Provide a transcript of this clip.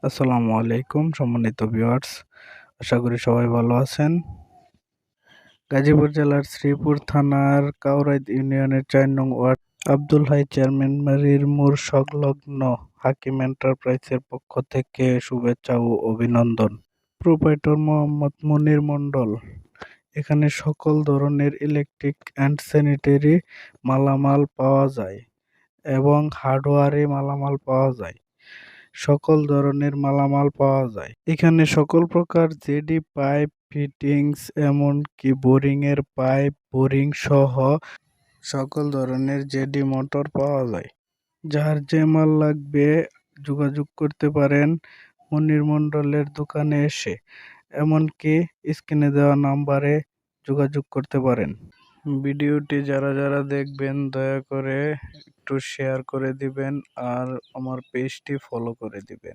আসসালামু আলাইকুম সম্মানিত ভিউয়ার্স, আশা করি সবাই ভালো আছেন। গাজীপুর জেলার শ্রীপুর থানার কাউরাইদ ইউনিয়নের ৪ নং ওয়ার্ড আব্দুল হাই চেয়ারম্যান বাড়ির মোড় সংলগ্ন হাকিম এন্টারপ্রাইজের পক্ষ থেকে শুভেচ্ছা ও অভিনন্দন। প্রোপাইটর মোহাম্মদ মনির মণ্ডল। এখানে সকল ধরনের ইলেকট্রিক অ্যান্ড স্যানিটারি মালামাল পাওয়া যায় এবং হার্ডওয়্যারি মালামাল পাওয়া যায়। সকল ধরনের মালামাল পাওয়া যায়। এখানে সকল প্রকার জেডি পাইপ ফিটিংস এমনকি বোরিং এর পাইপ, বোরিং সহ সকল ধরনের জেডি মোটর পাওয়া যায়। যার যে মাল লাগবে যোগাযোগ করতে পারেন মনির মণ্ডলের দোকানে এসে, এমনকি স্ক্রিনে দেওয়া নাম্বারে যোগাযোগ করতে পারেন। ভিডিওটি যারা যারা দেখবেন দয়া করে একটু শেয়ার করে দিবেন আর আমার পেজটি ফলো করে দিবেন।